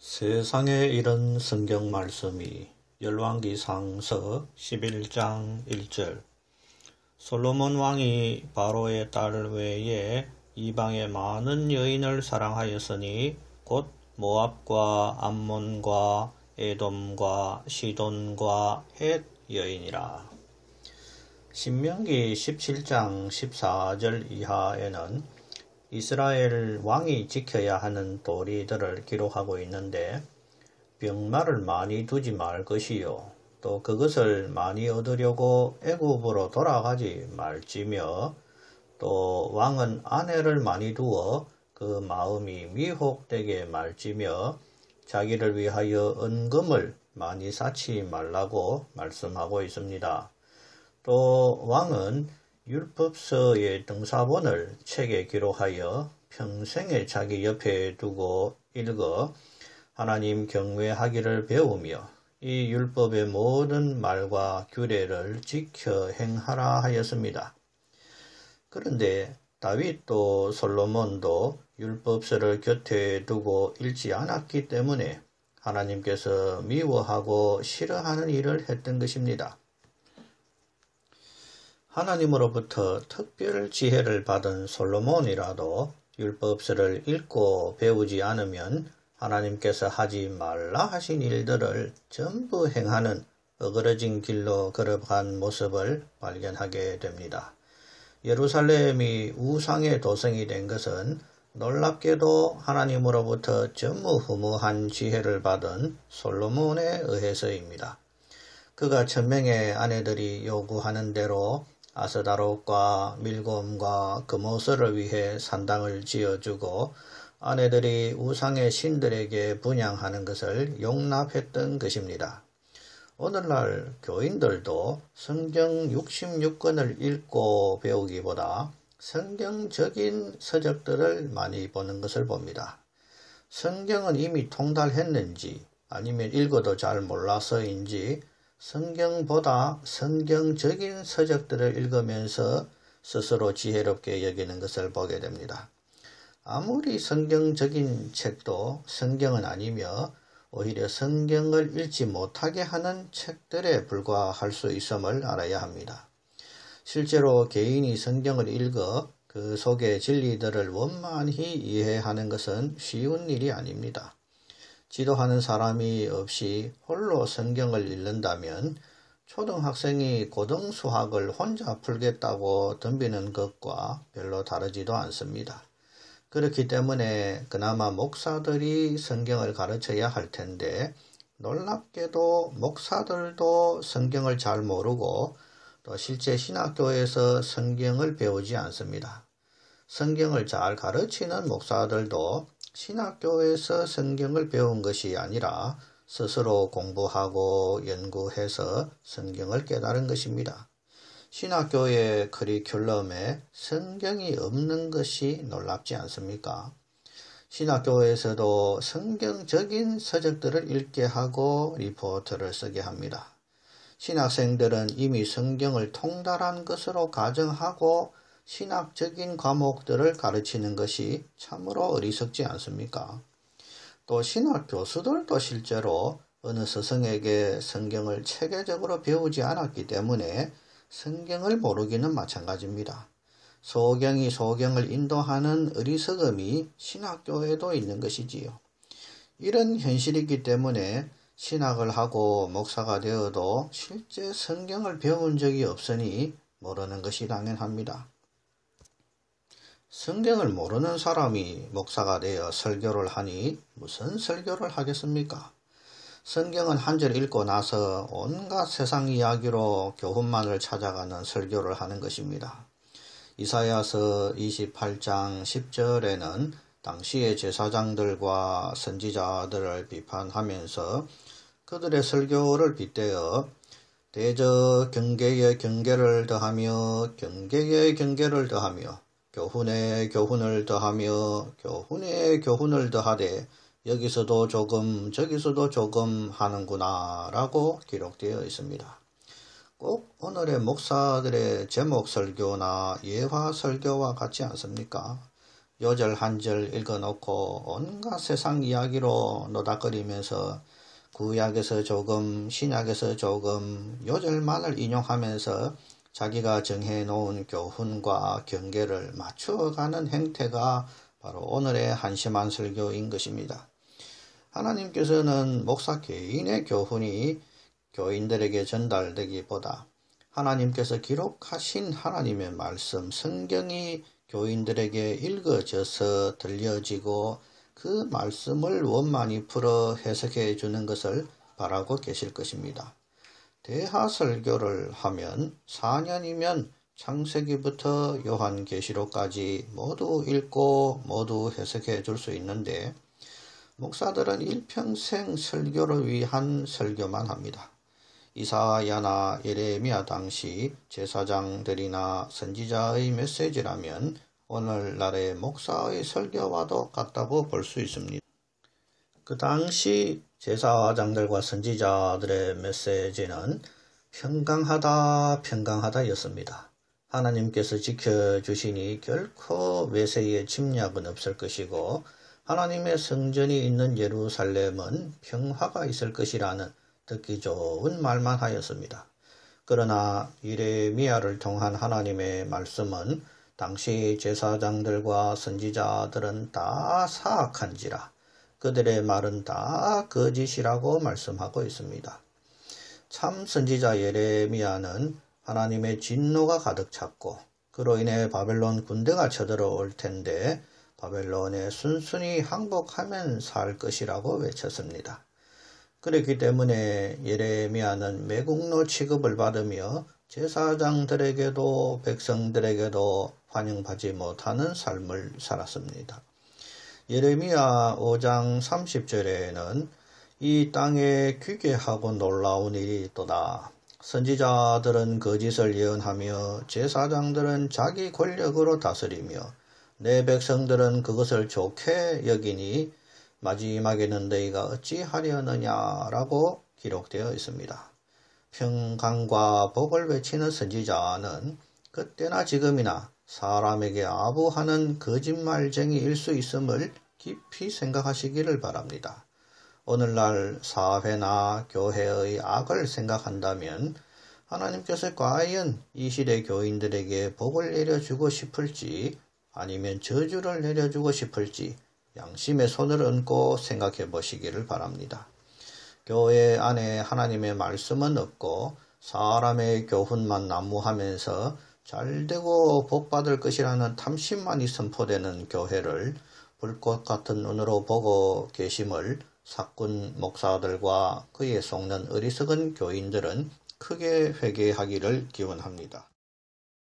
세상에 이런 성경 말씀이 열왕기상서 11장 1절 솔로몬 왕이 바로의 딸 외에 이방의 많은 여인을 사랑하였으니 곧 모압과 암몬과 에돔과 시돈과 헷 여인이라. 신명기 17장 14절 이하에는 이스라엘 왕이 지켜야 하는 도리들을 기록하고 있는데, 병마를 많이 두지 말 것이요, 또 그것을 많이 얻으려고 애굽으로 돌아가지 말지며, 또 왕은 아내를 많이 두어 그 마음이 미혹되게 말지며, 자기를 위하여 은금을 많이 쌓지 말라고 말씀하고 있습니다. 또 왕은 율법서의 등사본을 책에 기록하여 평생에 자기 옆에 두고 읽어 하나님 경외하기를 배우며 이 율법의 모든 말과 규례를 지켜 행하라 하였습니다. 그런데 다윗도 솔로몬도 율법서를 곁에 두고 읽지 않았기 때문에 하나님께서 미워하고 싫어하는 일을 했던 것입니다. 하나님으로부터 특별 지혜를 받은 솔로몬이라도 율법서를 읽고 배우지 않으면 하나님께서 하지 말라 하신 일들을 전부 행하는 어그러진 길로 걸어간 모습을 발견하게 됩니다. 예루살렘이 우상의 도성이 된 것은 놀랍게도 하나님으로부터 전무후무한 지혜를 받은 솔로몬에 의해서입니다. 그가 1000명의 아내들이 요구하는 대로 아스다롯과 밀곰과 금오스를 위해 산당을 지어주고 아내들이 우상의 신들에게 분향하는 것을 용납했던 것입니다. 오늘날 교인들도 성경 66권을 읽고 배우기보다 성경적인 서적들을 많이 보는 것을 봅니다. 성경은 이미 통달했는지 아니면 읽어도 잘 몰라서인지 성경보다 성경적인 서적들을 읽으면서 스스로 지혜롭게 여기는 것을 보게 됩니다. 아무리 성경적인 책도 성경은 아니며 오히려 성경을 읽지 못하게 하는 책들에 불과할 수 있음을 알아야 합니다. 실제로 개인이 성경을 읽어 그 속의 진리들을 원만히 이해하는 것은 쉬운 일이 아닙니다. 지도하는 사람이 없이 홀로 성경을 읽는다면 초등학생이 고등수학을 혼자 풀겠다고 덤비는 것과 별로 다르지도 않습니다. 그렇기 때문에 그나마 목사들이 성경을 가르쳐야 할 텐데 놀랍게도 목사들도 성경을 잘 모르고 또 실제 신학교에서 성경을 배우지 않습니다. 성경을 잘 가르치는 목사들도 신학교에서 성경을 배운 것이 아니라 스스로 공부하고 연구해서 성경을 깨달은 것입니다. 신학교의 커리큘럼에 성경이 없는 것이 놀랍지 않습니까? 신학교에서도 성경적인 서적들을 읽게 하고 리포트를 쓰게 합니다. 신학생들은 이미 성경을 통달한 것으로 가정하고 신학적인 과목들을 가르치는 것이 참으로 어리석지 않습니까? 또 신학 교수들도 실제로 어느 스승에게 성경을 체계적으로 배우지 않았기 때문에 성경을 모르기는 마찬가지입니다. 소경이 소경을 인도하는 어리석음이 신학교에도 있는 것이지요. 이런 현실이기 때문에 신학을 하고 목사가 되어도 실제 성경을 배운 적이 없으니 모르는 것이 당연합니다. 성경을 모르는 사람이 목사가 되어 설교를 하니 무슨 설교를 하겠습니까? 성경은 한 절 읽고 나서 온갖 세상 이야기로 교훈만을 찾아가는 설교를 하는 것입니다. 이사야서 28장 10절에는 당시의 제사장들과 선지자들을 비판하면서 그들의 설교를 빗대어 대저 경계에 경계를 더하며 경계에 경계를 더하며 교훈에 교훈을 더하며 교훈에 교훈을 더하되 여기서도 조금 저기서도 조금 하는구나 라고 기록되어 있습니다. 꼭 오늘의 목사들의 제목 설교나 예화 설교와 같지 않습니까? 요절 한 절 읽어놓고 온갖 세상 이야기로 노닥거리면서 구약에서 조금, 신약에서 조금 요절만을 인용하면서 자기가 정해놓은 교훈과 경계를 맞추어가는 행태가 바로 오늘의 한심한 설교인 것입니다. 하나님께서는 목사 개인의 교훈이 교인들에게 전달되기보다 하나님께서 기록하신 하나님의 말씀, 성경이 교인들에게 읽어져서 들려지고 그 말씀을 원만히 풀어 해석해 주는 것을 바라고 계실 것입니다. 대하설교를 하면 4년이면 창세기부터 요한계시록까지 모두 읽고 모두 해석해 줄 수 있는데 목사들은 일평생 설교를 위한 설교만 합니다. 이사야나 예레미야 당시 제사장들이나 선지자의 메시지라면 오늘날의 목사의 설교와도 같다고 볼 수 있습니다. 그 당시 제사장들과 선지자들의 메시지는 평강하다였습니다. 하나님께서 지켜주시니 결코 외세의 침략은 없을 것이고 하나님의 성전이 있는 예루살렘은 평화가 있을 것이라는 듣기 좋은 말만 하였습니다. 그러나 예레미야를 통한 하나님의 말씀은 당시 제사장들과 선지자들은 다 사악한지라 그들의 말은 다 거짓이라고 말씀하고 있습니다. 참 선지자 예레미야는 하나님의 진노가 가득 찼고 그로 인해 바벨론 군대가 쳐들어올 텐데 바벨론에 순순히 항복하면 살 것이라고 외쳤습니다. 그렇기 때문에 예레미야는 매국노 취급을 받으며 제사장들에게도 백성들에게도 환영받지 못하는 삶을 살았습니다. 예레미야 5장 30절에는 이 땅에 귀괴하고 놀라운 일이 있도다. 선지자들은 거짓을 예언하며 제사장들은 자기 권력으로 다스리며 내 백성들은 그것을 좋게 여기니 마지막에는 너희가 어찌하려느냐라고 기록되어 있습니다. 평강과 복을 외치는 선지자는 그때나 지금이나 사람에게 아부하는 거짓말쟁이일 수 있음을 깊이 생각하시기를 바랍니다. 오늘날 사회나 교회의 악을 생각한다면 하나님께서 과연 이 시대 교인들에게 복을 내려주고 싶을지 아니면 저주를 내려주고 싶을지 양심의 손을 얹고 생각해 보시기를 바랍니다. 교회 안에 하나님의 말씀은 없고 사람의 교훈만 난무하면서 잘되고 복받을 것이라는 탐심만이 선포되는 교회를 불꽃 같은 눈으로 보고 계심을 사꾼 목사들과 그에 속는 어리석은 교인들은 크게 회개하기를 기원합니다.